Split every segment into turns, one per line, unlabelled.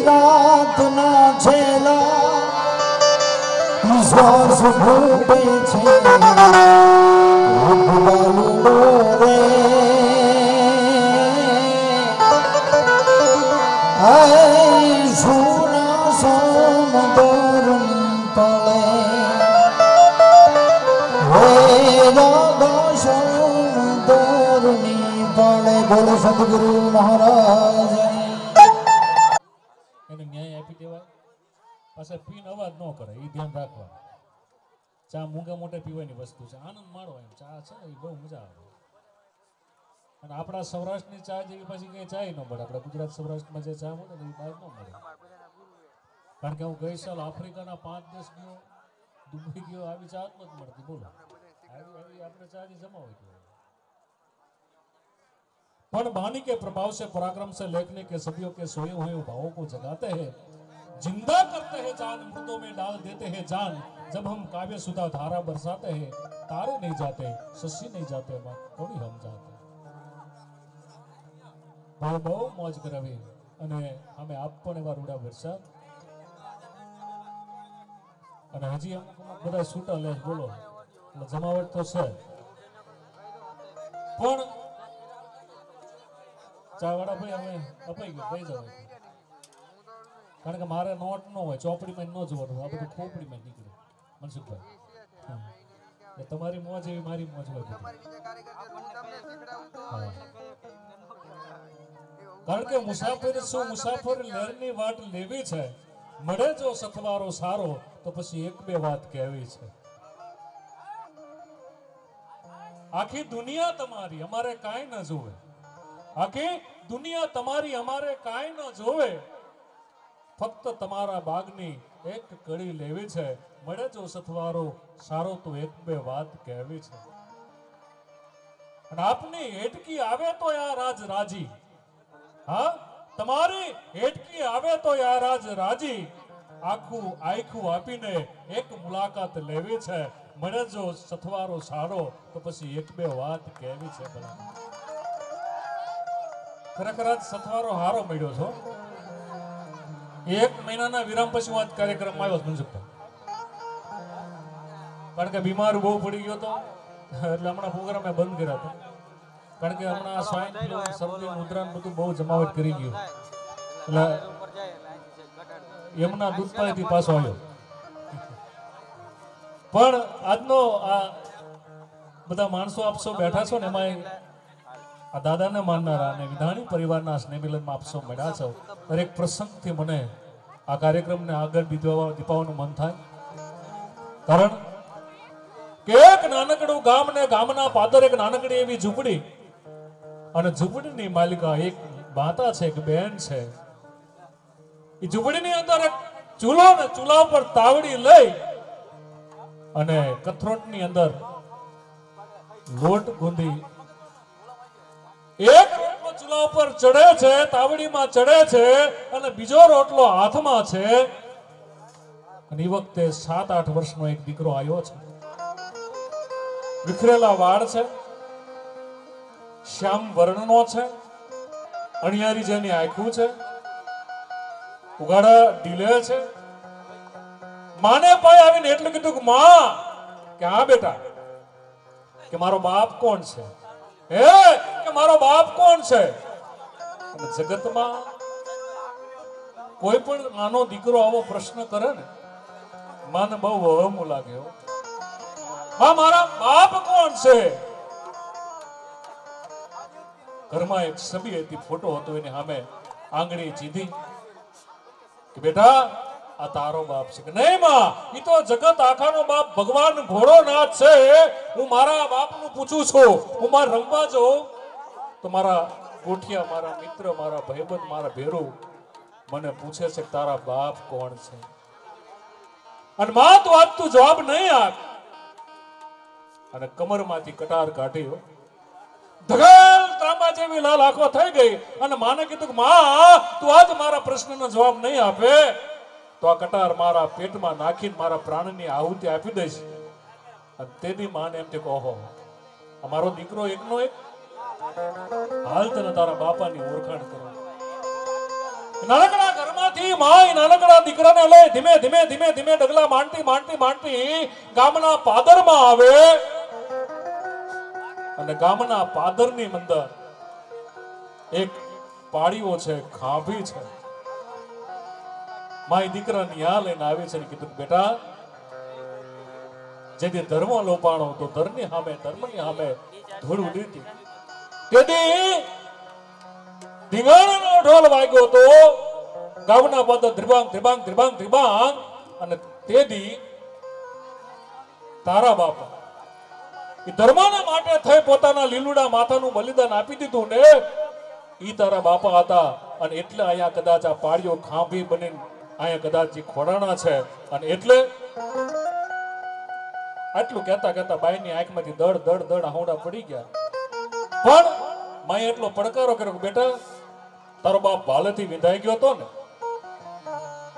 रात ना छेला श्वास फूटे छे रे आए सुना समदर पड़े समदर पड़े बोले सतगुरु महाराज न्याय आपी देवाय पाछा पीन अवाज न करे ई ध्यान राखवा चा मूंगा मोटे पीवानी वस्तु छे आनंद माणो एम चा छे ने ई बहु मजा आवे અને આપણા સૌરાષ્ટ્રની ચા જેવી પાછી કઈ ચા ન મળે આપણા ગુજરાત સૌરાષ્ટ્રમાં જે ચા મળે ને એ બહાર ન મળે કારણ કે હું ગઈ સાલ આફ્રિકાના 5 દેશ ગયો દુબઈ ગયો આવી ચા જ નથી મળતી બોલો આવી આપણે ચાની જમા હોય पण वाणी के प्रभाव से पराक्रम से लेखने के सदियों के सोए हुए भावों को जगाते हैं जिंदा करते हैं जान मृदों में डाल देते हैं जान जब हम काव्य सुधा धारा बरसाते हैं तारे नहीं जाते शशि नहीं जाते कवि हम जाते बहु बहु मौज करावी અને અમે આપ પણ એવા રૂડા વર્ષા અને હજી અમુક બધા છૂટા લે બોલો એટલે જમાવટ તો છે પણ ચાવાળા ભાઈ અમે અપાઈ ગયો ભાઈ જાવ કારણ કે મારે નોટ ન હોય ચોપડીમાં ન જોવાનું આ બધું ખોપડીમાં નીકળે મનસુખભાઈ તમારી મોજ એવી મારી મોજ હોય કારણ કે મુસાફર શું મુસાફર લહેરની વાટ લેવી છે મળે જો સથવારો સારો તો પછી એક બે વાત કહેવી છે આખી દુનિયા તમારી અમારે કાંઈ ન જોવે આખી દુનિયા તમારી અમારે કાંઈ ન જોવે ફક્ત તમારા બાગની એક કડી લેવી છે મળે જો સથવારો સારો તો એક બે વાત કહેવી છે અને આપની હેટકી આવે તો આ રાજ રાજી હા તમારી હેટકી આવે તો આ રાજ રાજી આખું આખું આપીને એક મુલાકાત લેવી છે મળે જો સથવારો સારો તો પછી એક બે વાત કહેવી છે ભલા ખરેખર આજ સથવારો હારો મળ્યો છો 1 મહિનાના વિરામ પછી હું આજ કાર્યક્રમમાં આવ્યો મનસુખભાઈ કારણ કે બીમાર બહુ પડી ગયો તો એટલે હમણાં પ્રોગ્રામ મેં બંધ કર્યા હતા કારણ કે હમણાં સ્વાઇન ફ્લૂ શરદી ઉધરાણ બધું બહુ જમાવટ કરી ગયું એટલે એમના દૂધ પાણીથી પાછો આવ્યો પણ આજનો આ બધા માણસો આપ સૌ બેઠા છો ને એમાં આ દાદાને માનનારા અને વિધાણી પરિવારના સ્નેહમિલનમાં આપ સૌ મળ્યા છો દરેક પ્રસંગથી મને આ કાર્યક્રમને આગળ દીપાવવાનું મન થાય કારણ કે એક નાનકડું ગામ ને ગામના પાદર એક નાનકડી એવી ઝૂંપડી અને ઝૂંપડીની માલિકા એક માતા છે એક બહેન છે એ ઝૂંપડીની અંદર એક ચૂલો ને ચૂલા ઉપર તાવડી લઈ અને કથરોટની અંદર લોટ ગુંદી એક રોટલો ચૂલા ઉપર ચડે છે તાવડીમાં ચડે છે અને બીજો રોટલો હાથમાં છે અને એ વખતે 7-8 વર્ષનો એક દીકરો આવ્યો છે વિખરેલા વાળ છે શ્યામ વર્ણનો છે અણિયારી જેની આંખું છે ઉગાડા ઢીલે છે માને પાય આવીને એટલું કીધું કે માં કે હા બેટા કે મારો બાપ કોણ છે કે મારો બાપ કોણ છે અને જગતમાં કોઈ પણ નાનો દીકરો આવો પ્રશ્ન કરે ને માને બહુ વહમું લાગે મારા બાપ કોણ છે ઘરમાં એક છબી હતી, ફોટો હતો, એની સામે આંગળી ચીધી કે બેટા આ તારો બાપ છે કે નહીં માં, ઈ તો જગત આખાનો બાપ ભગવાન ભોળોનાથ છે. હું મારા બાપનું પૂછું છું. હું માર રમવા જાઉં તો મારા ગોઠિયા, મારા મિત્ર, મારા ભાઈબંધ, મારા ભેરું મને પૂછે છે કે તારા બાપ કોણ છે. અને માં તો આજ તું જવાબ નહીં આપ. અને કમરમાંથી કટાર કાઢ્યો, ધગલ ત્રાંબા જેવી લાલ આંખો થઈ ગઈ. અને માને કીધું કે માં તું આજ મારા પ્રશ્નનો જવાબ નહીં આપે તો આ કટાર મારા પેટમાં નાખીને મારા પ્રાણની આહુતિ આપી દઈશ. અને તેદી માને એમ કે ઓહો અમારો દીકરો એકનો એક, હાલ તને તારા બાપાની ઓળખાણ કરો. નાનકડા ઘરમાંથી માં નાનકડા દીકરાને લઈ ધીમે ધીમે ધીમે ધીમે ડગલા માંડતી માંડતી માંડતી ગામના પાદરમાં આવે. અને ગામના પાદરની અંદર એક પાળીઓ છે, ખાંભી છે. માય દીકરાની આ લઈને આવે છે ને કીધું બેટા જેથી ધર્મ લોપાણો તો ધર્મની સામે ધૂળ ઉડી. તેથી ધીંગાણાનો ઢોલ વાગ્યો તો ગામના પાદર ધ્રિબાંગ ધ્રિબાંગ ધ્રિબાંગ ધ્રિબાંગ. અને તેથી તારા બાપા એ ધર્મના માટે થઈ પોતાના લીલુડા માથાનું બલિદાન આપી દીધું ને, ઈ તારા બાપા હતા. અને એટલે અહીંયા કદાચ આ પાળીઓ ખાંભી બનીને અહીંયા કદાચ ખોડાણા છે. અને એટલે આટલું કહેતા કહેતા બાઈની આંખમાંથી દડ દડ દડ આહોડા પડી ગયા. પણ મેં એટલો પડકારો કર્યો બેટા તારો બાપ ભાલેથી વિંધાઈ ગયો હતો ને,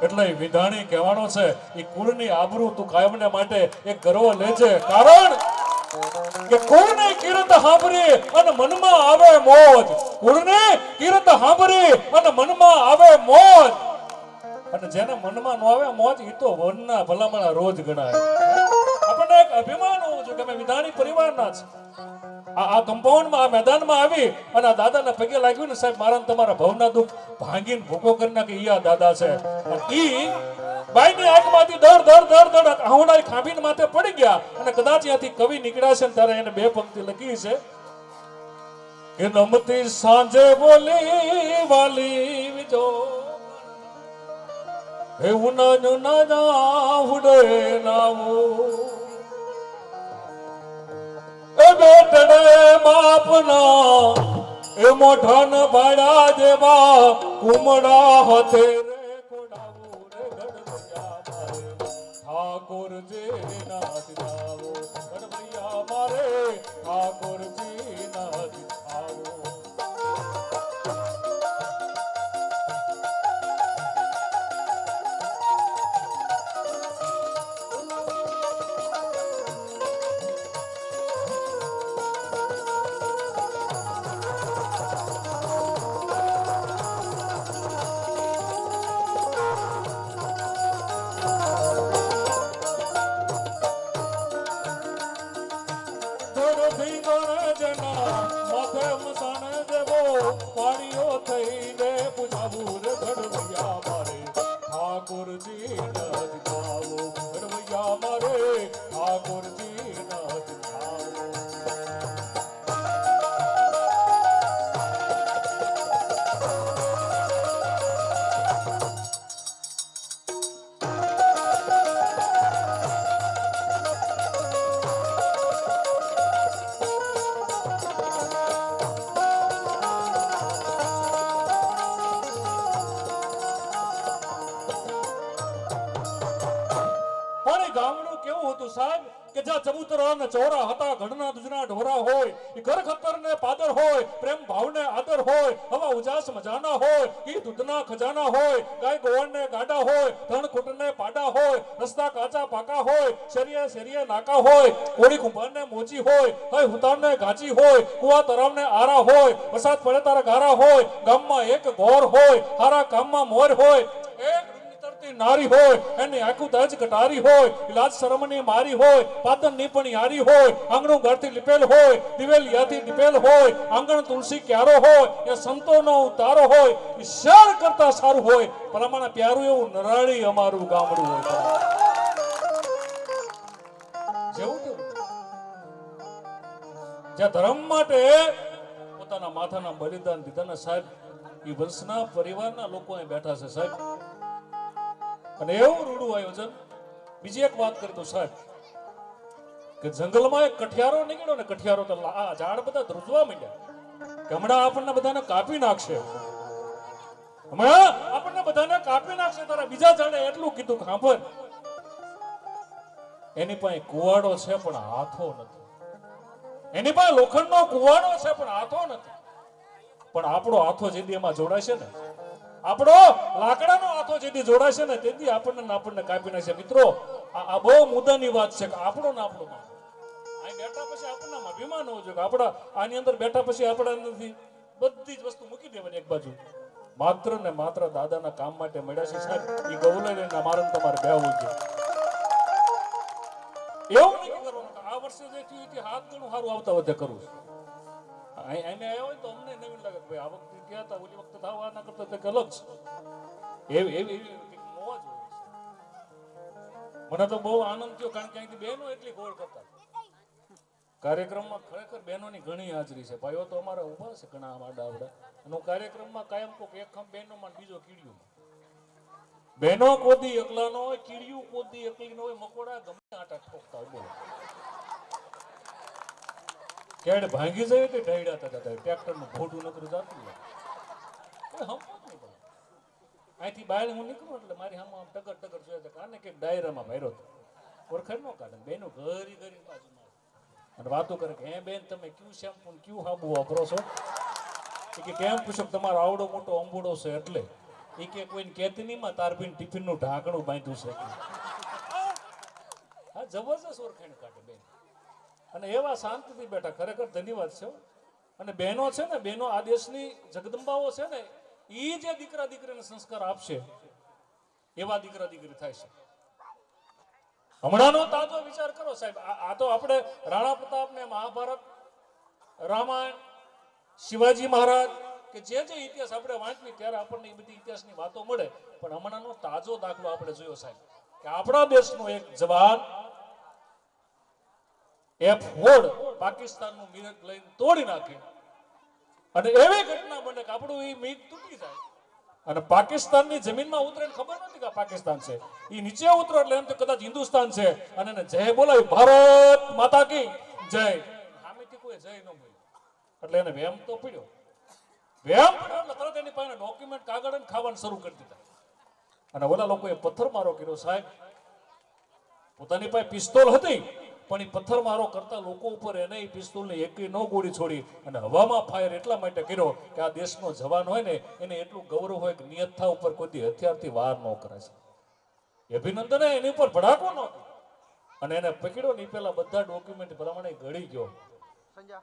એટલે વિધાણી કહેવાનો છે એ કુળની આબરૂ તું કાયમને માટે એક ગર્વ લેજે. કારણ કે કુળની કીર્ત સાંભળી અને મનમાં આવે મોજ. કુળની કીર્ત સાંભળી અને મનમાં આવે મોજ. અને જેને મનમાં ન આવે મોજ એ તો વનના ભલામણા રોજ ગણાય. આપણને એક અભિમાન હોવું જોઈએ કે અમે વિધાણી પરિવારના છે. આ કમ્પાઉન્ડમાં આ મેદાનમાં આવી અને આ દાદાને પગે લાગ્યું ને સાહેબ મારા તમારા ભવના દુઃખ ભાંગીને ભૂકો કરી નાખે ઈ આ દાદા છે. ઈ બાઈની આંખમાંથી દર દર દર દર આહોડા ખાંભીને માથે પડી ગયા. અને કદાચ ત્યાંથી કવિ નીકળ્યા છે ને ત્યારે એને બે પંક્તિ લખી છે કે નમતી સાંજે બોલી વાલી વિજો હે ઉના ના ના ઉડે નાવો એ બેટડે માપના એ મોઢા ન ભાડા જેવા કુમડા હાથે રે કોડાવું રે ગડબડિયા મારે ઠાકોરજી નાથ જાવો ગડબડિયા મારે ઠાકોરજી નાથ જાવો. ચબૂતરા ને ચોરા હતા, ઘડના દુજના ઢોરા હોય, ઈ ઘર ખતર ને પાદર હોય, પ્રેમ ભાવ ને આદર હોય, હવા ઉજાસ મજાના હોય, ઈ દૂધના ખજાના હોય, ગાય ગોવળ ને ગાડા હોય, ધણ કુટ ને પાડા હોય, રસ્તા કાચા પાકા હોય, શેરીએ શેરીએ નાકા હોય, કોળી કુંભાર ને મોચી હોય, હય હુતાર ને ગાચી હોય, કુવા તરાવ ને આરા હોય, વરસાદ પડે તારા ગારા હોય, ગામમાં એક ગોર હોય, હારા કામમાં મોર હોય, એક નારી હોય એની આખું તજ કટારી હોય, ઇલાજ શરમની મારી હોય, પાતનની પણ યારી હોય, આંગણું ઘરથી લીપેલ હોય, દિવેલ યાથી દીપેલ હોય, આંગણ તુલસી ક્યારો હોય, એ સંતોનો ઉતારો હોય, એ શહેર કરતા સારું હોય, પ્રમાણે પ્યારું એવું નરાળી અમારું ગામડું હોય. જેવું તેવું જ્યાં ધર્મ માટે પોતાના માથાના બલિદાન દીધા ને સાહેબ એ વંશના પરિવારના લોકો અહીં બેઠા છે સાહેબ. અને એવું રૂડું આયોજન. બીજી એક વાત કરી દઉં સાહેબ કે જંગલમાં એક કઠિયારો નીકળ્યો ને, કઠિયારો તો આ ઝાડ બધા ધ્રુજવા માંડ્યા કે હમણાં આપણને બધાને કાપી નાખશે, હમણાં આપણને બધાને કાપી નાખશે. તારા બીજા ઝાડે એટલું કીધું સાંભળ, એની પાસે કુવાડો છે પણ હાથો નથી. એની પાસે લોખંડનો કુવાડો છે પણ હાથો નથી. પણ આપણો હાથો જેદી એમાં જોડાશે ને, આપણો લાકડાનો હાથો જેદી જોડાશે ને તેથી આપણને કાપી નાખશે. મિત્રો આ બહુ મુદ્દાની વાત છે કે આપણો ને આપણો અહીં બેઠા પછી આપણને અભિમાન હોવું જોઈએ કે આપણા આની અંદર બેઠા પછી આપણા અંદરથી બધી જ વસ્તુ મૂકી દેવાની એક બાજુ. માત્ર ને માત્ર દાદાના કામ માટે મળ્યા છે સાહેબ. એ ગૌલય લઈને મારે તમારે બેહવું છે. એવું નહીં કરવાનું કે આ વર્ષે જે થયું એ હાથ ઘણું સારું આવતા વધે કરવું છે. એને આવ્યો હોય તો અમને નવીન લાગે ભાઈ આ વખતે ગયા હતા ઓલી વખતે થવાના કરતા કંઈક અલગ છે. એવી મોજ હોય છે. મને તો બહુ આનંદ થયો કારણ કે અહીંથી બહેનો એટલી ગોળ કરતા કાર્યક્રમમાં. ખરેખર બહેનોની ઘણી હાજરી છે. ભાઈઓ તો અમારા ઊભા છે ઘણા આડા આવડા. એનો કાર્યક્રમમાં કાયમ કોક એક ખમ બહેનોમાં બીજો કીડિયું. બહેનો કોદી એકલા નો હોય, કીડિયું કોદી એકલી નો હોય. મકોડા ગમે આટા ઠોકતા હોય. બોલો કેડ ભાંગી જાય કે ઢાઈડા હતા ટ્રેક્ટરનું ભોડું નકરું જાતું હોય. અહીંથી બહાર હું નીકળું એટલે મારી સામે આમ ટગર ટગર જોયા છે કાને કે ડાયરામાં ભર્યો હતો. ઓળખાણ ન કાઢે બેનો ઘરી ઘરી બાજુમાં અને વાતો કરે કે હે બેન તમે ક્યુ શેમ્પુ ક્યુ સાબુ વાપરો છો? કે કેમ પૂછો તમારો આવડો મોટો અંબુડો છે એટલે એ કે કોઈને કહેતી નહીં માં તારબીન ટિફિનનું ઢાંકણું બાંધ્યું છે. હા જબરજસ્ત ઓળખાણ કાઢે બેન. અને એવા શાંતિથી બેઠા. ખરેખર ધન્યવાદ છે. અને બહેનો છે ને, બહેનો આ દેશની જગદંબાઓ છે ને, એ જે દીકરા દીકરીને સંસ્કાર આપશે એવા દીકરા દીકરી થાય છે. હમણાંનો તાજો વિચાર કરો સાહેબ. આ તો આપણે રાણા પ્રતાપ ને મહાભારત, રામાયણ, શિવાજી મહારાજ કે જે ઇતિહાસ આપણે વાંચવી ત્યારે આપણને એ બધી ઇતિહાસની વાતો મળે. પણ હમણાંનો તાજો દાખલો આપણે જોયો સાહેબ કે આપણા દેશનો એક જવાન F-4 પાકિસ્તાનનું મિરટ લઈને તોડી નાખે અને એવી ઘટના બને કે આપણું એ મીટ તૂટી જાય અને પાકિસ્તાનની જમીનમાં ઉતરે ખબર નથી કે પાકિસ્તાન છે. એ નીચે ઉતરો એટલે એમ તો કદાચ હિન્દુસ્તાન છે અને એને જય બોલાવી ભારત માતા કી જય. સામેથી કોઈ જય ન બોલ્યો એટલે એને વેમ તો પીડ્યો. વેમ પડ્યો એટલે તરત એની પાસે ડોક્યુમેન્ટ કાગળ ખાવાનું શરૂ કરી દીધા. અને ઓલા લોકોએ પથ્થરમારો કર્યો સાહેબ. પોતાની પાસે પિસ્તોલ હતી પણ એ પથ્થરમારો કરતા લોકો ઉપર એને એ પિસ્તોલને એકી ન ગોળી છોડી અને હવામાં ફાયર એટલા માટે કર્યો કે આ દેશનો જવાન હોય ને એને એટલું ગૌરવ હોય કે નિયતતા ઉપર કોઈ હથિયારથી વાર ન કરે છે. અભિનંદન એની ઉપર ભડાકો નહોતો અને એને પકડ્યો ને પેલા બધા ડોક્યુમેન્ટ પ્રમાણે ગળી ગયો.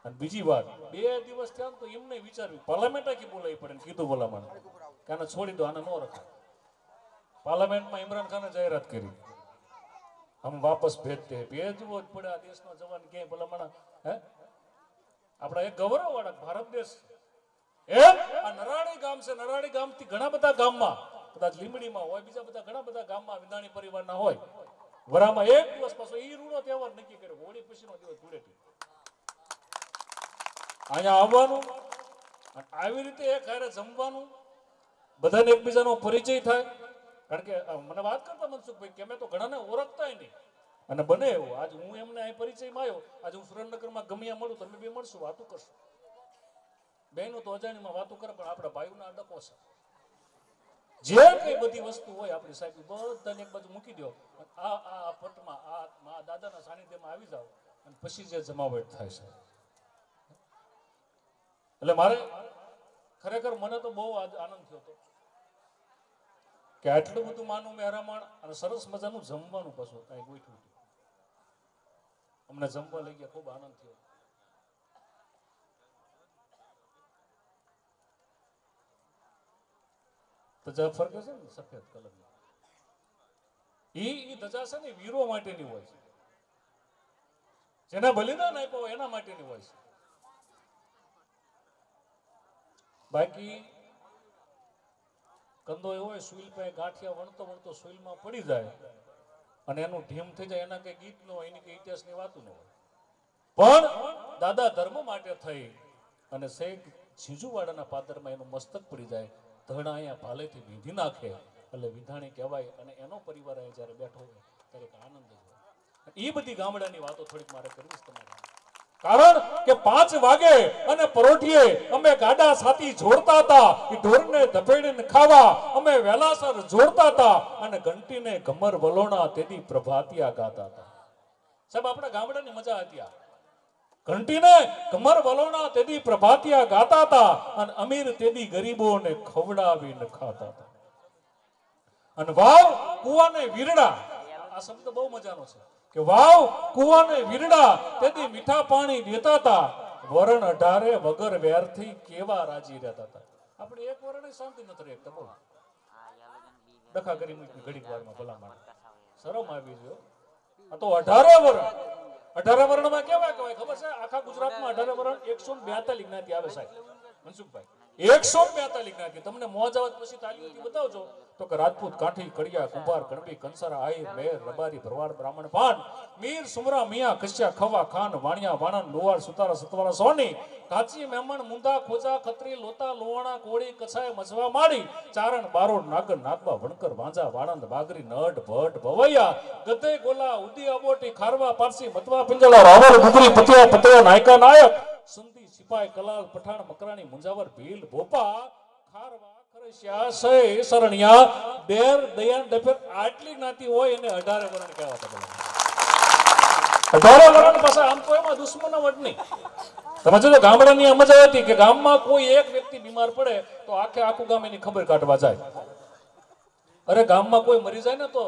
અને બીજી વાત 2 દિવસ થયા તો એમને વિચાર્યું પાર્લામેન્ટ આખી બોલાવી પડે કીધું ભલામણ કે આને છોડી દો, આને ન રખાય. પાર્લામેન્ટમાં ઇમરાન ખાને જાહેરાત કરી हम वापस भेजते हैं. भेजવો જ પડે. આ દેશનો જવાન ક્યાંય ભલામણ હે આપણા એક ગૌરવ વાળા ભારત દેશ. એમ આ નરાણી ગામ છે. નરાણી ગામથી ઘણા બધા ગામમાં કદાચ લીંબડીમાં હોય બીજા બધા ઘણા બધા ગામમાં વિંધાણી પરિવારના હોય. વરામાં એક દિવસ પાછો ઈ રૂડો તહેવાર નક્કી કર્યો. હોળી પછીનો દિવસ ધૂળેટી. અહીંયા આવવાનું આવી રીતે એક હારે જમવાનું, બધાને એકબીજાનો પરિચય થાય. કારણ કે મને વાત કરતા મનસુખભાઈ કે અમે તો ઘણાને ઓળખતા નહીં અને બને એવું આજ હું એમને અહીં પરિચયમાં આવ્યો. આજે હું સુરેન્દ્રનગરમાં ગમ્યા મળું તમે બે મળશું વાતો કરશું. બહેનો તો અજાણીમાં વાતો કરે પણ આપણા ભાઈઓના અડકો છે. જે કઈ બધી વસ્તુ હોય આપણી સાહેબ બધાને એક બાજુ મૂકી દો. આ પટમાં આ દાદાના સાનિધ્યમાં આવી જાઓ અને પછી જે જમાવટ થાય છે. એટલે મારે ખરેખર મને તો બહુ આનંદ થયો હતો કે આટલું બધું માનું મહેરામણ અને સરસ મજાનું જમવાનું પાછું કાંઈ ગોઠવું હતું. અમને જમવા લઈ ગયા ખૂબ આનંદ થયો. ધજા ફરકે છે ને સફેદ કલરની એ ધજા છે ને વીરો માટેની હોય છે. જેના બલિદાન આપ્યો હોય એના માટેની હોય છે. બાકી કંદો એવો હોય સુઈલ પાસે ગાંઠિયા વણતો વણતો સુઈલમાં પડી જાય અને એનું ઢીમ થઈ જાય. એના કઈ ગીત ન હોય એની કઈ ઇતિહાસની વાતો ન હોય. પણ દાદા ધર્મ માટે થઈ અને શેખ ઝીંઝુવાડાના પાદરમાં એનું મસ્તક પડી જાય, ધડ અહીંયા ભાલેથી વીંધી નાખે એટલે વિધાણી કહેવાય. અને એનો પરિવાર અહીંયા જ્યારે બેઠો હોય ત્યારે એક આનંદ જ હોય. એ બધી ગામડાની વાતો થોડીક મારે કરવી છે તમારે. કારણ કે 5 વાગે અને પરોઠીએ અમે ગાડા સાથી જોડતા હતા, એ ઢોરને ધપેડીને ખાવા અમે વેલાસર જોડતા હતા, અને ઘંટીને ઘમર વલોણા તેથી પ્રભાતિયા ગાતા હતા. સાહેબ આપણા ગામડાની મજા હતી આ. ઘંટીને ઘમર વલોણા તેથી પ્રભાતિયા ગાતા હતા, અને અમીર તેથી ગરીબોને ખવડાવીને ખાતા હતા. અને વાવ કુવાને વીરડા, આ શબ્દ બહુ મજાનો છે કે વાવ કુવાને વીરડા તેથી મીઠા પાણી દેતા હતા, વરણ 18 વગર વેરથી કેવા રાજી રહેતા હતા. આપણે એક વરણે શાંતિ નથી રહેતા. બોલો ડખા કરી મૂકી ઘડીક વારમાં ભલામણ શરમ આવી જો. આ તો 18 વરણ, 18 વરણમાં કેવા કહેવાય ખબર છે? આખા ગુજરાતમાં 18 વરણ 142 જ્ઞાતિ આવે સાહેબ મનસુખભાઈ, 142 જ્ઞાતિ. તમને મોજ આવત પછી તાલીઓથી બતાવજો તો કે રાજપૂત, કાઠી, કડિયા, કુંભાર, કણબી, કંસારા, આહિર, મેર, રબારી, ભરવાડ, બ્રાહ્મણ, ભાણ, મીર, સુમરા, મિયા, કશ્યા, ખવા, ખાન, વાણિયા, વાણંદ, લોહાર, સુતારા, સતવારા, સોની, કાચી, મહેમાન, મુંદા, ખોજા, ખત્રી, લોતા, લોવાણા, કોળી, કછાય, મછવા, માળી, ચારણ, બારોડ, નાગર, નાગબા, વણકર, વાંજા, વાણંદ, બાગરી, નડ, ભટ્ટ, ભવૈયા, ગધે, ગોલા, ઉદી, અબોટી, ખારવા, પારસી, મતવા, પિંજલા, રાવર, ગુગરી, પતિયા, પતિયા, નાયકા, નાયક, સંધી, સિપાઈ, કલાલ, પઠાણ, મકરાણી, મુંજાવર, ભીલ, ભોપા, ખારવા, ખરસિયા, સય, સરણિયા, ડેર, દયાન, ડફેર, આટલી જ્ઞાતિ હોય એને 18 વરણ કહેવાતા. 18 વરણ પાસે આમ તો એમાં દુશ્મનાવટ નહીં. તમે જો ગામડાની મજા હતી કે ગામમાં કોઈ એક વ્યક્તિ બીમાર પડે તો આખું ગામ એની ખબર કાઢવા જાય. અરે ગામમાં કોઈ મરી જાય ને તો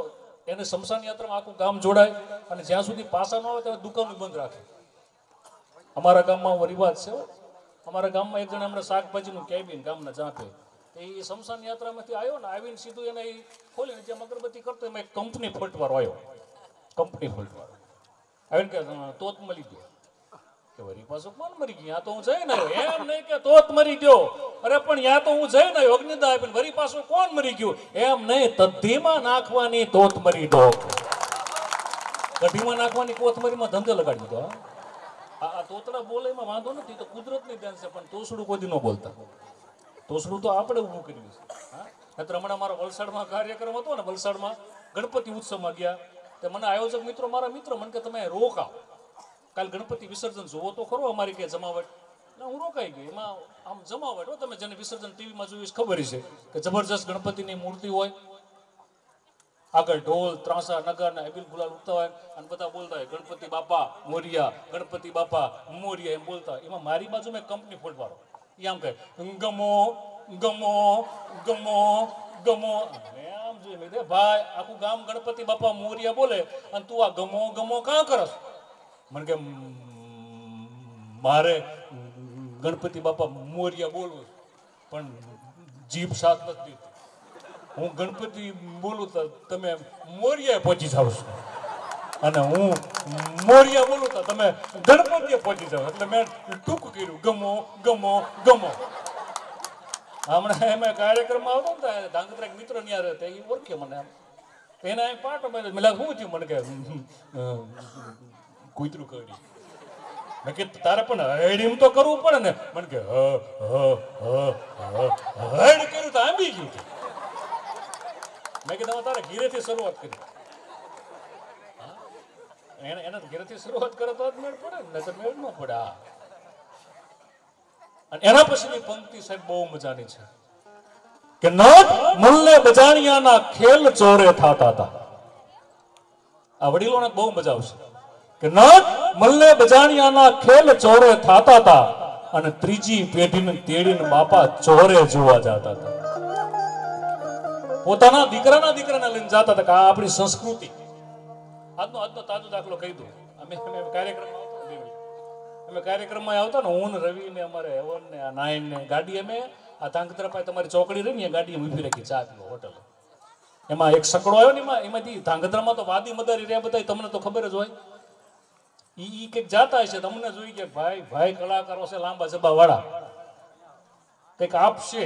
એને શમશાન યાત્રામાં આખું ગામ જોડાય, અને જ્યાં સુધી પાસા ન આવે ત્યારે દુકાન બંધ રાખે. અમારા ગામમાં રિવાજ છે. અમારા ગામમાં એક જણા હમણાં શાકભાજીનું કેબિન ગામના ચાંપે, એ શમશાન યાત્રામાંથી આવ્યો ને, આવીને સીધું એને ખોલીને જેમ અગરબત્તી કરતો એમાં એક કંપની ફોલ્ટવાળો આવ્યો. કંપની ફોલ્ટવાળો આવીને કે તોત મળી ગયો. કે વરી પાછું કોણ મરી ગયું? તો હું જઈને આવ્યો. એમ નહીં કે તોત મરી ગયો, અરે પણ યા તો હું જઈને આવ્યો અગ્નિદા આપીને, વરી પાછું કોણ મરી ગયું? એમ નહીં, તદ્ધીમાં નાખવાની તોત મરી દો. કઢીમાં નાખવાની કોથમરીમાં ધંધો લગાડી દીધો. આ તોતડા બોલે એમાં વાંધો નથી, તો કુદરતની દેન છે, પણ તોસડું કોઈ ન બોલતા. તોસડું તો આપણે ઊભું કર્યું છે. હા, હમણાં મારો વલસાડમાં કાર્યક્રમ હતો ને, વલસાડમાં ગણપતિ ઉત્સવમાં ગયા, તે મને આયોજક મિત્રો, મારા મિત્ર મને કે તમે રોકાવ, કાલ ગણપતિ વિસર્જન જોવો તો ખરો અમારી કે જમાવટ. હું રોકાઈ ગઈ. એમાં આમ જમાવટ હો, તમે જેને વિસર્જન ટીવીમાં જોયું ખબર છે કે જબરજસ્ત ગણપતિની મૂર્તિ હોય, આગળ ઢોલ, ત્રાસા, નગર ને અબીલ ગુલાલ ઉડતા હોય, અને બધા બોલતા હોય ગણપતિ બાપા મોરિયા, ગણપતિ બાપા મોરિયા એમ બોલતા હોય. એમાં મારી બાજુ મેં કંપની ફોડવાળો એ આમ કહે ગમો ગમો ગમો ગમો. આમ જોઈ ભાઈ આખું ગામ ગણપતિ બાપા મોરિયા બોલે અને તું આ ગમો ગમો કાં કરસ? મને કે મારે ગણપતિ બાપા મોરિયા બોલવું પણ જીભ સાથ નથી. હું ગણપતિ બોલું તો તમે મોરિયા પહોંચી જાવ છો, અને હું મોરિયા બોલું તો તમે ગણપતિએ પહોંચી જાવ. એટલે મેં ટૂંકું કર્યું ગમો ગમો ગમો. હમણાં એમાં કાર્યક્રમમાં આવતો ને ધાંગધ્રા મિત્ર ની રહે એ ઓળખે મને. એના પાટો મેં શું થયું? મને કે કૂતરું કરી. મેં કે તારે પણ હૈડીમ તો કરવું પડે ને. મને કે હૈડ કર્યું તો આંબી ગયું. મેં કીધું તારે ઘીરેથી શરૂઆત કરી. એને ઘીરેથી શરૂઆત કરે તો જ મેળ પડે ને, તો મેળ ન પડે. અને એના પછીની પંક્તિ સાહેબ બહુ મજાની છે કે નટ મુલ્લે બજાણિયાના ખેલ ચોરે થાતા હતા. આ વડીલોને બહુ મજા આવશે કે નટ મલ્લે બજાણિયાના ખેલ ચોરે થાતા હતા, અને ત્રીજી પેઢીને તેડીને બાપા ચોરે જોવા જતા હતા. પોતાના દીકરાને લઈને જતા હતા કે આ આપણી સંસ્કૃતિ. આજનો તાજો દાખલો કહી દઉં. અમે કાર્યક્રમમાં આવતા ને, હું રવિ ને અમારે હેવન ને આ નાયન ને ગાડી, અમે આ ધાંગધ્રા પાસે તમારી ચોકડી રહી ને ગાડી ઊભી રાખી ચા પીવો હોટલ. એમાં એક સકડો આવ્યો ને, એમાંથી ધાંગધ્રામાં તો વાદી મદારી રહ્યા બધા, તમને તો ખબર જ હોય. ઈ કંઈક જાતા હશે, તમને જોઈ કે ભાઈ કલાકારો છે લાંબા જબા વાળા, કંઈક આપશે.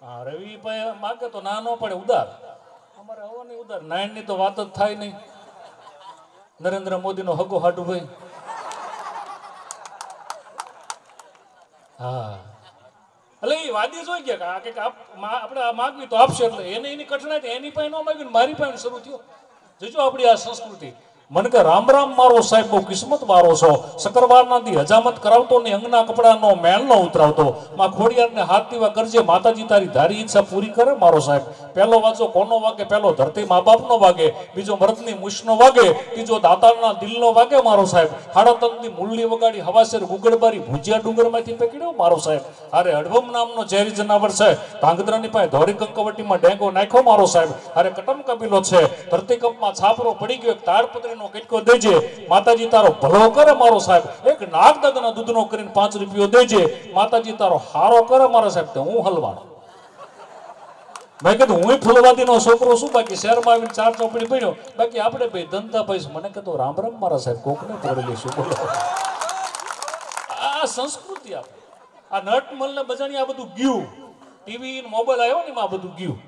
હા, રવિ ભાઈ માગે તો ના ન પડે, ઉદાર. અમારે હવાની ઉદાર, નાયન ની તો વાત જ થાય નહીં. નરેન્દ્ર મોદી નો હગો હાડુ ભાઈ. હા, એટલે એ વાદી જોઈ ગયા કે આપણે આ માગવી તો આપશે, એટલે એને એની કઠણાઈ એની પાસે ન માગ્યું, મારી પાસે શરૂ થયો. જોજો આપણી આ સંસ્કૃતિ. મને કે રામ રામ મારો સાહેબ બહુ કિસ્મત વાળો છો, શકરવારના દી હજામત કરાવતો ને અંગના કપડાનો મેલ ન ઉતરાવતો, માં ખોડિયારને હાથ દીવા કરજે, માતાજી તારી ધારી ઈચ્છા પૂરી કરે મારો સાહેબ. પહેલો વાજો કોનો વાગે? પહેલો ધરતી મા બાપનો વાગે, બીજો મરદની મૂછનો વાગે, ત્રીજો દાતારના દિલનો વાગે મારો સાહેબ. હાડાતંદની મૂળની વગાડી હવાસેર ગુગળબારી ભુજિયા ડુંગરમાંથી પકડ્યો મારો સાહેબ. અરે અડવમ નામનો ઝેરી જનાવર છે, ધાંગધ્રાની પાસે ધોરી કંકવટીમાં ડેંગો નાખ્યો મારો સાહેબ. અરે કટમ કબીલો છે, ધરતીકંપમાં છાપરો પડી ગયો, એક તાડપત્રીનો કટકો દેજે, માતાજી તારો ભલો કરે મારો સાહેબ. એક નાગદાદાના દૂધનો કરીને 5 રૂપિયો દેજે, માતાજી તારો હારો કરે મારા સાહેબ. તો હું હલવાનો. મેં કીધું હું ફૂલવાદીનો છોકરો શું, બાકી શહેરમાં આવીને 4 ચોપડી પડ્યો, બાકી આપણે ભાઈ ધંધા ભાઈ. મને કીધું રામ રામ મારા સાહેબ, કોકને પડી લઈશું. બોલો આ સંસ્કૃતિ આપણે. આ નટમલ ને બજાણી આ બધું ગયું, ટીવી મોબાઈલ આવ્યો ને આ બધું ગયું.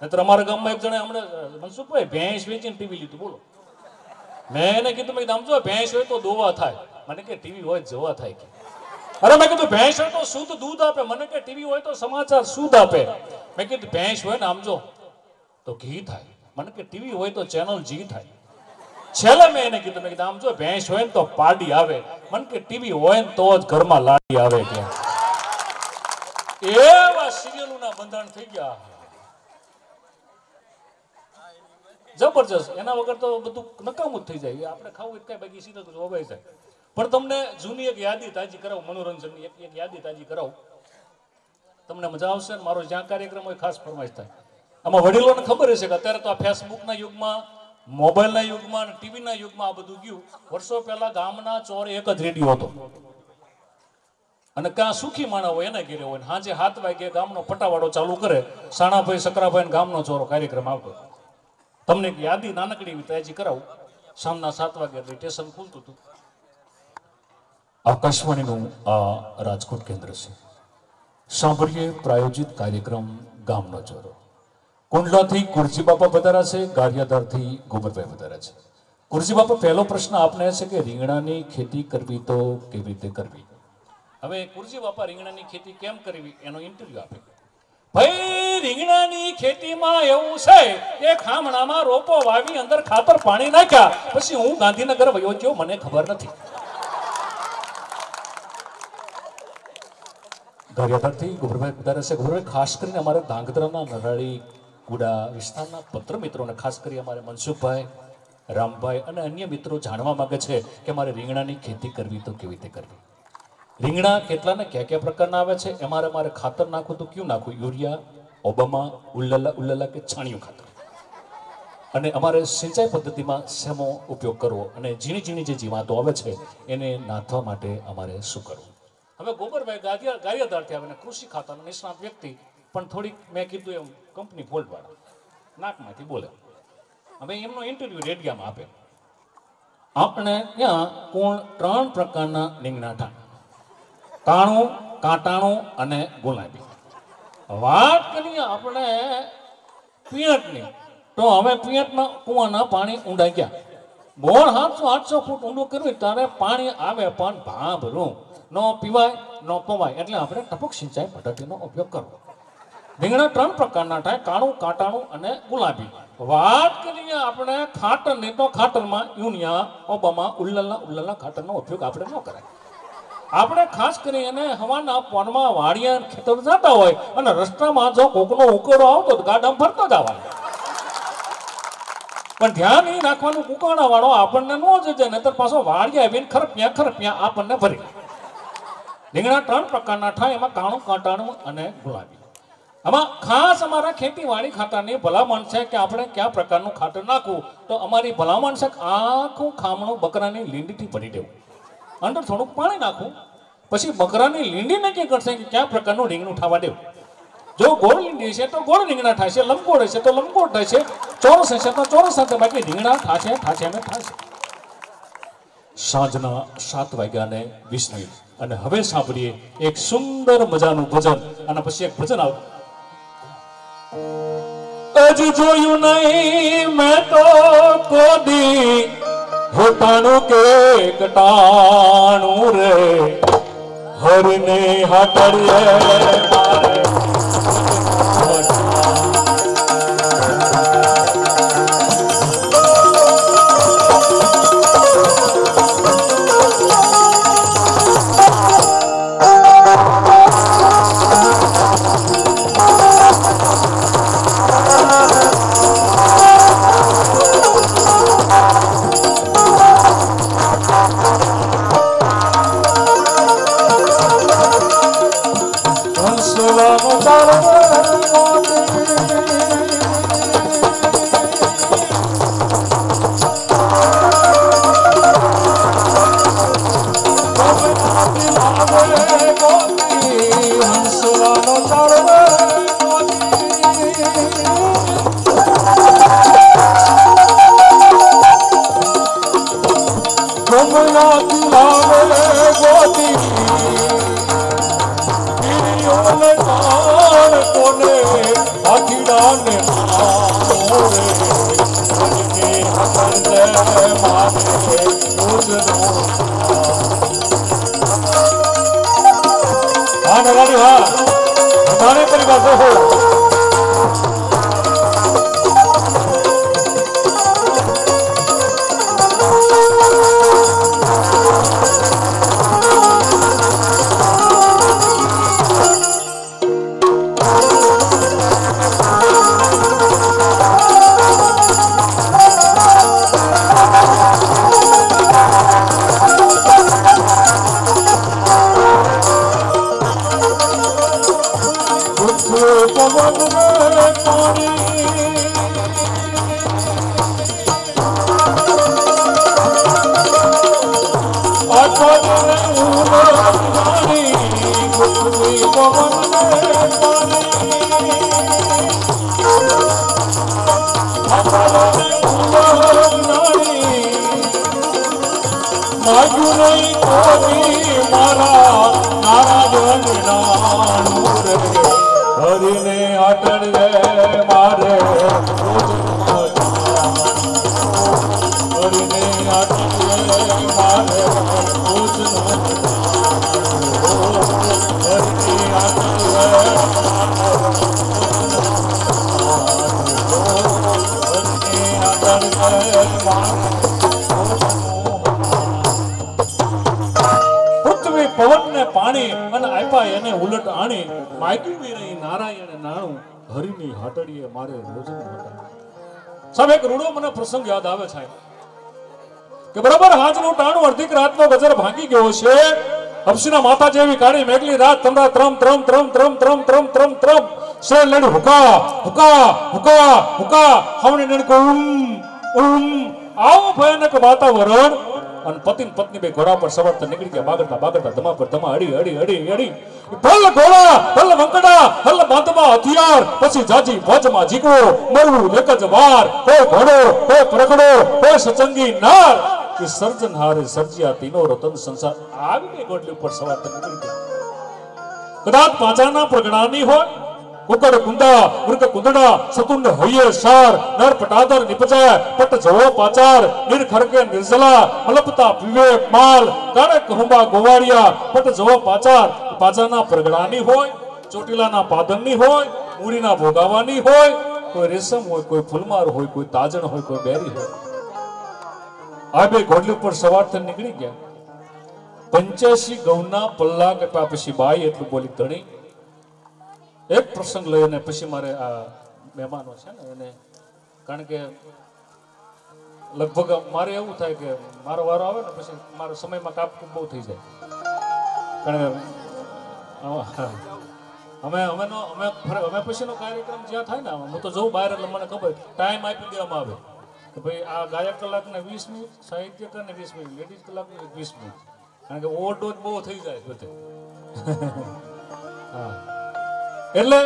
નહીતર અમારા ગામમાં એક જણે હમણાં મનસુખભાઈ ભેંસ વેચીને ટીવી લીધું. બોલો, મેં એને કીધું મેં આમ જો ભેંસ હોય તો દોવા થાય, મને કે ટીવી હોય જવા થાય કે. અરે મેં કીધું ભેંસ હોય તો શુદ્ધ દૂધ આપે, મને કે ટીવી હોય તો સમાચાર શુદ્ધ આપે. મેં કીધું ભેંસ હોય ને આમ જો તો ઘી થાય, મને કે ટીવી હોય તો ચેનલ જી થાય. છેલ્લે મેં એને કીધું, મેં કીધું આમ જો ભેંસ હોય ને તો પાડી આવે, મને કે ટીવી હોય ને તો જ ઘરમાં લાડી આવે. કે એવા સિરિયલોના બંધારણ થઈ ગયા જબરજસ્ત. એના વગર તો બધું નકામું જ થઈ જાય. આપણે ખાવું કઈ બાકી સિરિયલ જોવાઈ જાય. પણ તમને જૂની એક યાદી તાજી કરાવું, મનોરંજનની એક યાદી તાજી કરાવું, તમને મજા આવશે. મારો જ્યાં કાર્યક્રમ હોય ખાસ ફરમાઈશ થાય. આમાં વડીલોને ખબર હશે કે અત્યારે તો આ ફેસબુકના યુગમાં, મોબાઈલના યુગમાં, ટીવીના યુગમાં આ બધું ગયું. વર્ષો પહેલા ગામના ચોરે એક જ રેડિયો હતો, અને ક્યાં સુખી માણા હોય એને ઘેરે હોય. સાંજે 7 વાગે ગામનો પટાવાડો ચાલુ કરે, સાણાભાઈ સકરાભાઈ ગામનો ચોરો કાર્યક્રમ આવતો. તમને એક યાદી નાનકડી તાજી કરાવું. સાંજના 7 વાગે સ્ટેશન ખુલતું હતું. આકાશવાણીનું આ રાજકોટ કેન્દ્ર છે. સાંભળીએ પ્રાયોજિત કાર્યક્રમ ગામનો ચોરો. કુંડલાથી કુરજી બાપા પધાર્યા છે, ગારિયાધારથી ગોબરભાઈ પધાર્યા છે. કુરજી બાપા, પહેલો પ્રશ્ન આપને છે કે રીંગણાની ખેતી કરવી તો કેવી રીતે કરવી? હવે કુરજી બાપા રીંગણાની ખેતી કેમ કરવી એનો ઇન્ટરવ્યુ આપે. ભાઈ, રીંગણાની ખેતીમાં એવું છે કે ખામણામાં રોપો વાવી અંદર ખાતર પાણી નાખ્યા, પછી હું ગાંધીનગર વયો ગયો, મને ખબર નથી. ગારિયાધારથી ગોબરભાઈ પધારે છે. ગોબરભાઈ, ખાસ કરીને અમારે ધાંગધ્રાના નરાળી ગુડા વિસ્તારના પત્ર મિત્રોને, ખાસ કરી અમારે મનસુખભાઈ, રામભાઈ અને અન્ય મિત્રો જાણવા માંગે છે કે મારે રીંગણાની ખેતી કરવી તો કેવી રીતે કરવી? રીંગણા કેટલાને કયા પ્રકારના આવે છે? મારે ખાતર નાખવું તો કયું નાખવું? યુરિયા, ઓબામા, ઉલ્લલા કે છાણિયું ખાતર? અને અમારે સિંચાઈ પદ્ધતિમાં શેનો ઉપયોગ કરવો? અને ઝીણી ઝીણી જે જીવાતો આવે છે એને નાથવા માટે અમારે શું કરવું? હવે ગોબરભાઈ ગારિયાધારથી આવે, કૃષિ ખાતાના નિષ્ણાત વ્યક્તિ, પણ થોડીક મેં કીધું એમ કંપની ફોલ્ટવાળા, નાકમાંથી બોલે. હવે એમનો ઇન્ટરવ્યુ રેડિયામાં આપે. આપણે ત્યાં કુલ 3 પ્રકારના રીંગણા થાય: કાણું, કાંટાણું અને ગુલાબી. વાત કરીએ આપણે પિયતની, તો હવે પિયતમાં કુવાના પાણી ઊંડા ગયા. બોર 700-800 ફૂટ ઊંડું કર્યું ત્યારે પાણી આવે, પણ ભાભરું ન પીવાય ન પવાય. એટલે આપણે ટપક સિંચાઈ પદ્ધતિનો ઉપયોગ કરવો. રીંગણા 3 પ્રકારના થાય: કાણું, કાંટાણું અને ગુલાબી. વાત કરીએ આપણે ખાતરની, તો ખાતરમાં યુરિયા, ઓબામા, ઉલ્લલા ખાતરનો ઉપયોગ આપણે ન કરાય. આપણે ખાસ કરીને હવાના પોરમાં વાડિયા ખેતર જતા હોય અને રસ્તામાં જો કોકનો ઉકેડો આવતો તો ગાડામાં ફરતા જવાય. પણ ધ્યાન એ રાખવાનું, કુકાણા વાળો આપણને ન જજે, નહીતર પાછો વાડિયા આવીને ખરપ્યા આપણને ભરી. રીંગણા 3 પ્રકારના થાય, એમાં કાણું, કાંટાણું અને ગુલાબી. આમાં ખાસ અમારા ખેતીવાડી ખાતાની ભલામણ છે કે આપણે કયા પ્રકારનું ખાતર નાખવું. તો અમારી ભલામણ છે આખું ખામણું બકરાની લીંડીથી ભરી દેવું, અંદર થોડુંક પાણી નાખવું, પછી બકરાની લીંડી નક્કી કરશે કે કયા પ્રકારનું રીંગણું થવા દેવું. જો ગોળ લીંડી છે તો ગોળ રીંગણા થશે, લંબગોળ હશે તો લંબગોળ થશે, ચોરસ હશે તો ચોરસ થશે, બાકી રીંગણા થશે ને થશે. સાંજના 7 વાગ્યાને 20 મિનિટ. અને હવે સાંભળીએ એક સુંદર મજાનું ભજન, અને પછી એક ભજન આવતું. હજી જોયું નહીં મેં તો કોદી હોટાણું કે કટાણું રે, હરને હાટડીએ મારે પ્રસંગ યાદ આવે છે કે બરાબર હાજનું ટાણું અડધી રાતનો ગજર ભાંગી ગયો છે. હબસીના માથા જેવી કાળી મેઘલી રાત તમરા ત્રમ ત્રમ ત્રમ ત્રમ ત્રમ ત્રમ ત્રમ ત્રમ શેર લડી હુકા હુકા હુકા હુકા હવણી નણકો આવું ભયાનક વાતાવરણ અને પતિ પત્ની બે ઘોડા પર સવાર તો નીકળી ગયા બાગડતા બાગડતા ધમા પર ધમા અડી અડી અડી અડી ભલ ઘોડા ભલ વંકડા ભલ બાંધમાં હથિયાર પછી જાજી ભોજમાં જીગવો મરવું લેકજ વાર કોઈ ઘોડો કોઈ પ્રગડો કોઈ સચંગી નાર કે સર્જન હારે સર્જ્યા તીનો રતન સંસાર આવી બે ગોડલી ઉપર સવાર તો નીકળી ગયા. કદાચ પાજાના પ્રગણાની હોય કુકડ કુંડા મૃગ કુંદડા સતુંડ હૈયે સાર નર પટાદર નિપજે પટ જવો પાચાર નિર ખરકે નિર્જલા મલપતા પીવે માલ કાણે કહુંબા ગોવાળિયા પટ જવો પાચાર પાજાના પ્રગડાની હોય ચોટીલાના પાદનની હોય મૂડીના ભોગાવાની હોય કોઈ રેશમ હોય કોઈ ફૂલમાર હોય કોઈ તાજણ હોય કોઈ બેરી હોય. આ બે ઘોડલી ઉપર સવાર થઈ નીકળી ગયા. 85 ગૌના પલ્લા કપ્યા પછી બાઈ એટલું બોલી ધણી એક પ્રસંગ લઈને પછી મારે આ મહેમાનો છે ને એને કારણ કે લગભગ મારે એવું થાય કે મારો વારો આવે ને પછી મારો સમયમાં કાપ બહુ થઈ જાય. કારણ કે અમે પછીનો કાર્યક્રમ જ્યાં થાય ને હું તો જઉં બહાર એટલે મને ખબર ટાઈમ આપી દેવામાં આવે કે ભાઈ આ ગાયક કલાકને 20 મિનિટ સાહિત્યકારને 20 મિનિટ લેડીઝ કલાકને 20 મિનિટ કારણ કે ઓવરડોઝ બહુ થઈ જાય બધે. હા એટલે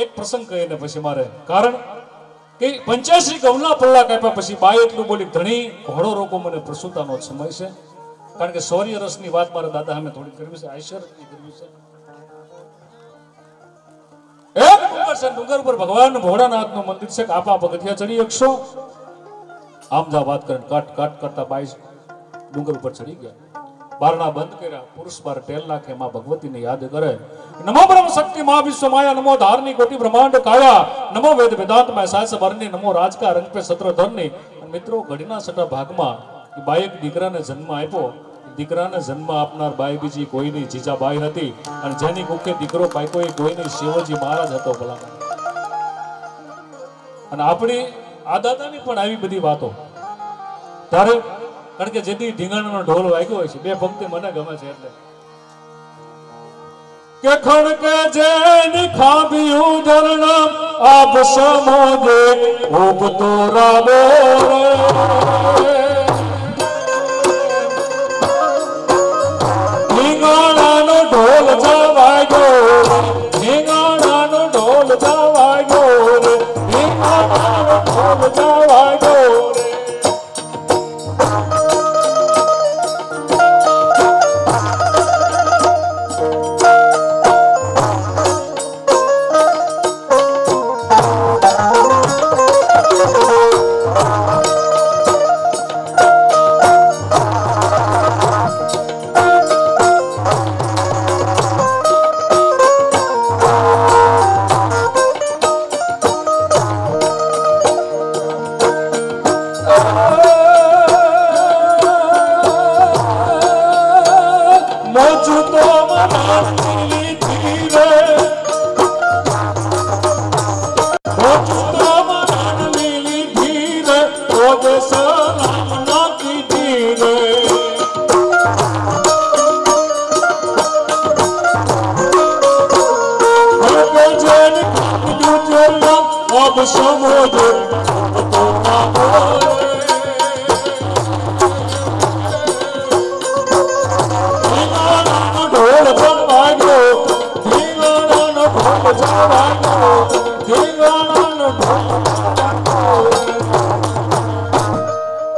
એક પ્રસંગ કહીને પછી મારે કારણ કે 85 ગૌના પલ્લા કાપ્યા પછી બાઈ એટલું બોલી ધણી ઘોડો રોકો મને પ્રસૂતાનો સમય છે. કારણ કે શૌર્ય રસની વાત મારા દાદા અમે થોડી કરવી છે આશ્ચર્યની કરવી છે. એક ડુંગર છે ડુંગર ઉપર ભગવાન ભોળાનાથનું મંદિર છે. આપા પગથિયા ચડી 100 આમ જા વાત કરે કાટ કાટ કરતા બાઈ ડુંગર ઉપર ચડી ગયા. બારણા બંધ કર્યા, પુરુષ બાર ટેલ નાખે, માં ભગવતીને યાદ કરે. નમો બ્રહ્મ શક્તિ મા વિશ્વ માયા, નમો ધારની કોટી બ્રહ્માંડ કાયા, નમો વેદ વેદાંત માં સાસ વરની, નમો રાજકા રંગ પે સત્રધરની. મિત્રો ઘડીના છઠ્ઠા ભાગમાં એ બાઈ દીકરાને જન્મ આપ્યો. દીકરાને જન્મ આપનાર બાઈ બીજી કોઈ નહીં, જીજાબાઈ હતી. અને જેની કુખે દીકરો પાક્યો એ કોઈ નહીં, શિવજી મહારાજ હતો ભલા. અને આપણી આ દાદાની પણ આવી બધી વાતો ત્યારે, કારણ કે જેથી ઢીંગાણાનો ઢોલ વાગ્યો હોય છે, બે પંક્તિ મને ગમે છે એટલે કે ખણકે જેની ખાબિયું ઝરણા આપ સમોદે ઉગતો રાબો ઢીંગાણાનો ઢોલ જવાગ્યો, ઢીંગાણાનો ઢોલ જવાગ્યો રે, ઢીંગાણાનો ઢોલ જવાગ્યો રે.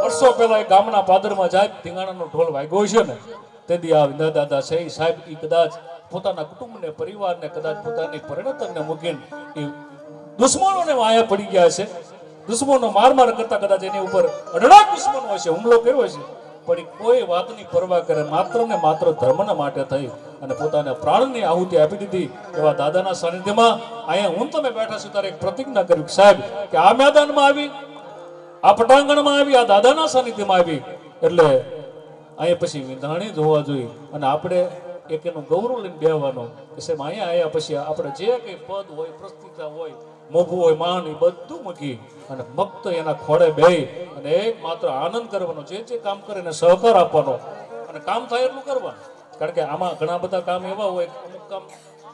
વર્ષો પહેલા ગામના પાદરમાં જાય ધીંગાણાનો ઢોલ વાગ્યો છે ને, તેથી આ વિંધા દાદા છે સાહેબ એ કદાચ પોતાના કુટુંબને, પરિવારને, કદાચ પોતાની પરિણતને મૂકીને એ દુશ્મનોને વાયા પડી ગયા છે. દુશ્મનો માર માર કરતા કદાચ એની ઉપર અઢળક દુશ્મનો હશે, હુમલો કર્યો છે, પણ કોઈ વાતની પરવા કરે, માત્ર ને માત્ર ધર્મના માટે થઈ અને પોતાના પ્રાણની આહુતિ આપી દીધી. એવા દાદાના સાનિધ્યમાં અહીંયા હું તમે બેઠા છો ત્યારે એક પ્રતિજ્ઞા કર્યું સાહેબ કે આ મેદાનમાં આવી, આ પટાંગણમાં આવી, આ દાદાના સાનિધ્યમાં આવી એટલે અહીંયા પછી વિંધાણી જોવા જોઈએ અને આપણે એક એનું ગૌરવ લઈને બેહવાનું કે સાહેબ અહીંયા આવ્યા પછી આપણે જે કંઈ પદ હોય, પ્રતિષ્ઠા હોય, મોભું હોય, માન એ બધું મૂકી અને ફક્ત એના ખોળે બેહી અને એક માત્ર આનંદ કરવાનો, જે કામ કરે એને સહકાર આપવાનો અને કામ થાય એટલું કરવાનું. કારણ કે આમાં ઘણા બધા કામ એવા હોય, અમુક કામ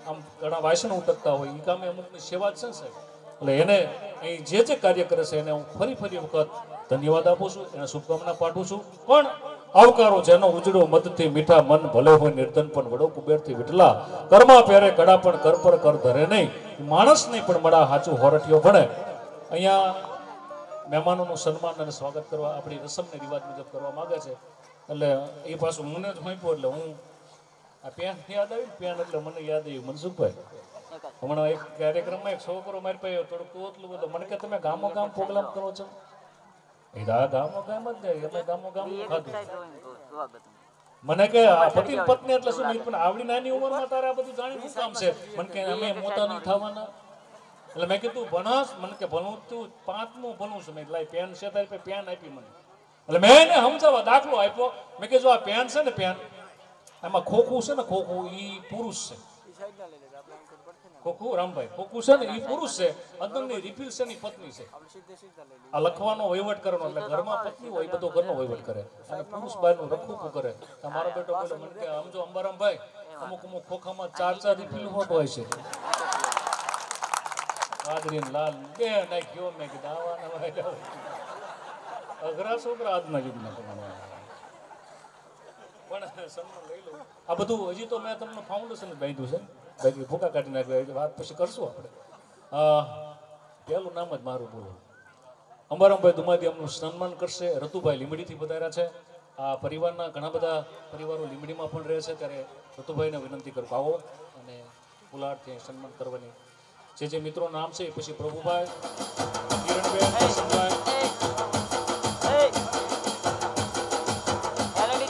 આમ ઘણા વાસણ ઉટકતા હોય, એ કામે અમુકની સેવા જ છે ને સાહેબ. એટલે એને અહીં જે કાર્ય કરે છે એને હું ફરી વખત ધન્યવાદ આપું છું, એને શુભકામના પાઠવું છું. પણ આવકારો જેનો ઉજળો મતથી મીઠા મન ભલે હોય નિર્ધન પણ વડો કુબેરથી વિઠલા, કર્મા પહેરે કડા પણ કર પર કર ધરે નહીં, માણસ નહીં પણ મળા હાચું હોરઠિયો ભણે. અહીંયા મહેમાનોનું સન્માન અને સ્વાગત કરવા આપણી રસમને રિવાજ મુજબ કરવા માંગે છે. એટલે એ પાછું મને જ હોઈપો એટલે હું આ પેન યાદ આવી, પેન એટલે મને યાદ આવ્યું મનસુખભાઈ, હમણાં એક કાર્યક્રમમાં એક છોકરો મારી પાસે થોડુંક એટલું બધું મને કે તમે ગામો ગામ પ્રોગ્રામ કરો છો. ગામો ગામ જ નહીં, અમે ગામો ગામ ખાધું. મને કે પતિ પત્ની એટલે શું, પણ આવડી નાની ઉંમરમાં તારે આ બધું જાણી શું કામ છે? મને કે અમે મોટા નહીં થવાના. એટલે મેં કીધું ભણાસ? મને કે ભણું તું 5મું ભણું છું. મેં લાઈ પેન છે તારી પેન આપી મને. એટલે મેં એને સમજાવવા દાખલો આપ્યો. મેં કે જો આ પેન છે ને, પેન એમાં ખોખું છે ને, ખોખું એ પુરુષ છે. ખોખું રામભાઈ ખોખું છે ને એ પુરુષ છે, અદનની રિફિલ છે ને પત્ની છે. આ લખવાનો વહીવટ કરવાનો એટલે ઘરમાં પત્ની હોય બધો ઘરનો વહીવટ કરે અને પુરુષ બાયનું રખડું કરે. તમારો બેટો બોલે મને કે સમજો અંબારામભાઈ અમુક ખોખામાં 4 રિફિલ હોત હોય છે. વાદળીને લાલ બે નાખ્યો. મેં કીધું આવાના અઘરા છોકરા આજના યુગના પ્રમાણે પણ સન્માન લઈ લઉં. આ બધું હજી તો મેં તમને ફાઉન્ડેશન જ બાંધ્યું છે, બાકી ભૂકા કાઢી નાખ્યા. વાત પછી કરશું આપણે. પહેલું નામ જ મારું બોલો. અંબારામભાઈ દુમાદી અમનું સન્માન કરશે. રતુભાઈ લીંબડીથી પધાર્યા છે. આ પરિવારના ઘણા બધા પરિવારો લીંબડીમાં પણ રહે છે, ત્યારે રતુભાઈને વિનંતી કરું આવો અને પુલાડથી સન્માન કરવાની. જે મિત્રો નામ છે પછી પ્રભુભાઈ, કિરણબેન,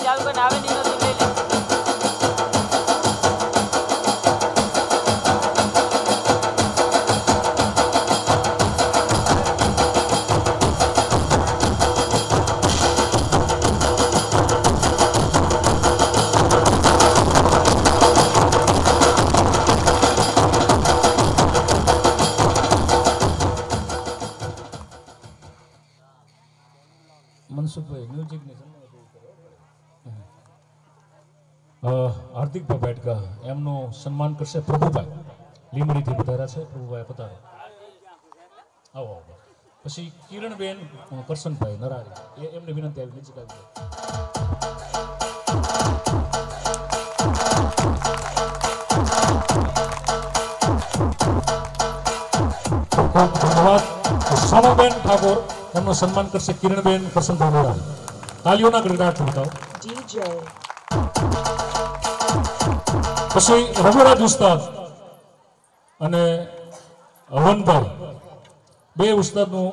ચાલુ કરીને આવે નહીં
મનસુખભાઈ મ્યુઝિકની હાર્દિકભાઈ બેટકા એમનું સન્માન કરશે પ્રભુભાઈ લીમડીથી પધાર્યા છે. પ્રભુભાઈ પધારો. આવો આવો. પછી કિરણબેન કરશનભાઈ નરારી એમની વિનંતી આવી નજીક આવી. ખૂબ ધન્યવાદ. સોનાબેન ઠાકોર એમનું સન્માન કરશે કિરણબેન કરશનભાઈ નરારી. તાલીઓના ગડગડાટ બતાવો. પછી રઘુરાજ ઉસ્તાદ અને હવનભાઈ બે ઉસ્તાદનું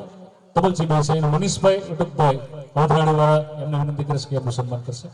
તબલચી બે છે. મનીષભાઈ ઉટકભાઈ વાધરાણી વાળા એમને વિનંતી કરીશ કે એમનું સન્માન કરશે.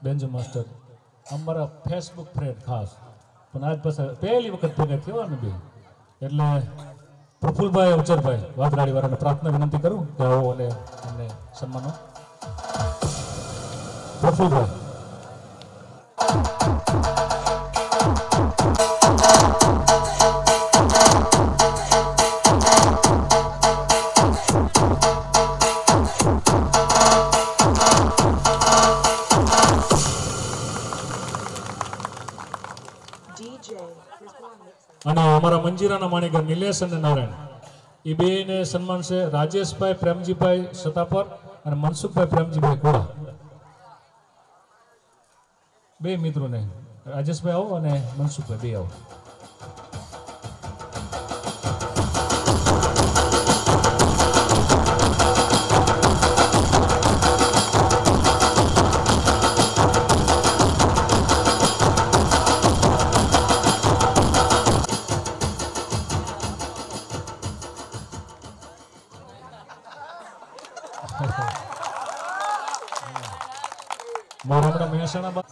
બેન્જો માસ્ટર અમારા ફેસબુક ફ્રેન્ડ ખાસ, પણ આજ પછી પહેલી વખત ભેગા થયો ને બે, એટલે પ્રફુલભાઈ અવચરભાઈ વાદરાડી વાળાને પ્રાર્થના વિનંતી કરું કે આવો અને એમને સન્માનો. પ્રફુલભાઈ અને અમારા મંજીરાના માણેકર નિલેશ અને નારાયણ એ બેને સન્માન છે. રાજેશભાઈ પ્રેમજીભાઈ સતાપર અને મનસુખભાઈ પ્રેમજીભાઈ કોડા બે મિત્રોને. રાજેશભાઈ આવો અને મનસુખભાઈ બે આવો.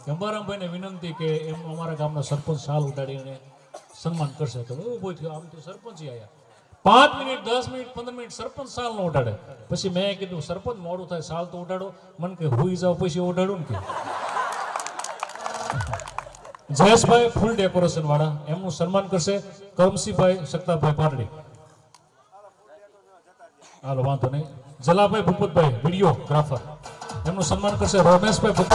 ગંબારામભાઈને વિનંતી કે એમ અમારા ગામના સરપંચ શાલ ઉડાડીને સન્માન કરશે. તો ઉભો થયો, આમ તો સરપંચ આવ્યા 5 મિનિટ 10 મિનિટ 15 મિનિટ સરપંચ શાલ ન ઉડાડે. પછી મેં કીધું સરપંચ મોડું થાય, શાલ તો ઉડાડો. મને કે હુઈ જાવ પછી ઉડાડું ને કે. જયેશભાઈ ફૂલ ડેકોરેશન વાળા એમનું સન્માન કરશે કરમસિંહભાઈ સક્તાભાઈ પારડી. હાલો વાંધો નહીં. જલાભાઈ ભૂપતભાઈ વિડીયોગ્રાફર એમનું સન્માન કરશે રમેશભાઈ.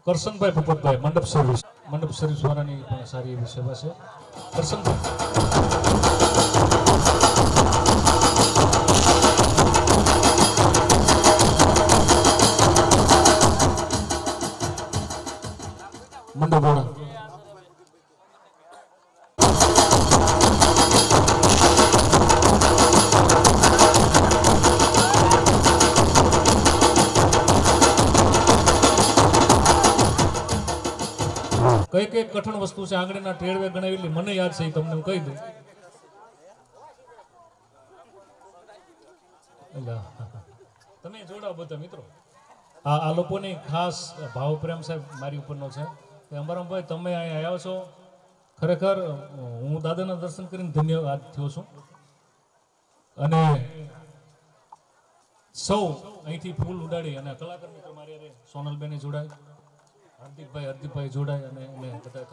કરશનભાઈ ભૂપતભાઈ મંડપ સર્વિસ વાળાની પણ સારી એવી સેવા છે. કરશનભાઈ મંડપ વાળા કઈ કઈ કઠણ વસ્તુ છે આંગળીના ટેળવે ગણાવેલી મને યાદ છે, તમને હું કહી દઉં. તમે જોડાઓ બધા મિત્રો. આ લોકોને ખાસ ભાવ પ્રેમ સાહેબ મારી ઉપરનો છે કે અંબારામભાઈ તમે અહીંયા આવ્યા છો. ખરેખર હું દાદાના દર્શન કરીને ધન્યવાદ થયો છું. અને સૌ અહીંથી ફૂલ ઉડાડી અને કલાકાર મિત્રો મારી સોનલબેને જોડાય, હાર્દિકભાઈ જોડાય અને અમે બધા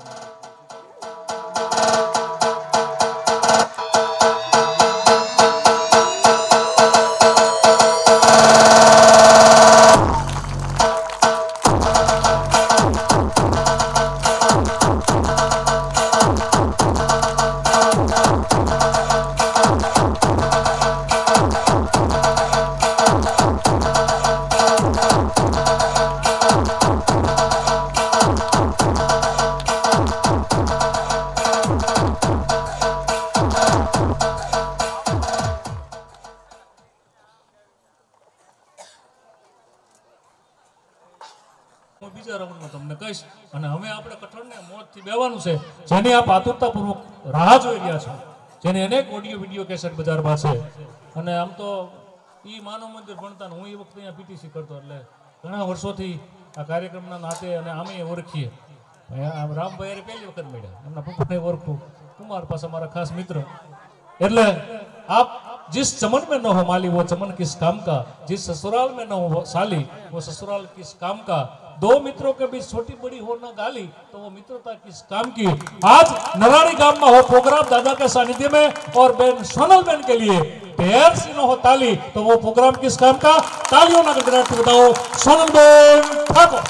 હું બીજા રાઉન્ડમાં તમને કહીશ અને હવે આપણે કઠણને મોતથી બેવાનું છે, જેની આપ આતુરતાપૂર્વક રાહ જોઈ રહ્યા છો, જેની અનેક ઓડિયો વિડીયો કેસેટ બજારમાં છે. અને આમ તો એ માનવ મંદિર ભણતા હું એ વખતે અહીંયા પીટીસી કરતો, એટલે ઘણા વર્ષોથી આ કાર્યક્રમના નાતે અને આમે ઓળખીએ. રામભાઈ પહેલી વખત મળ્યા, એમના પપ્પાને ઓળખું, કુમાર પાસે મારા ખાસ મિત્ર. એટલે आप जिस चमन में न हो माली वो चमन किस काम का, जिस ससुराल में न हो साली वो ससुराल किस काम का, दो मित्रों के बीच छोटी बड़ी हो न गाली तो वो मित्रता किस काम की. आज नराड़ी गांव में हो प्रोग्राम दादा के सानिध्य में और बहन सोनल बहन के लिए पैर से न हो ताली तो वो प्रोग्राम किस काम का. तालियों ना गड़गड़ाहट बताओ सोनल बहन ठाकुर.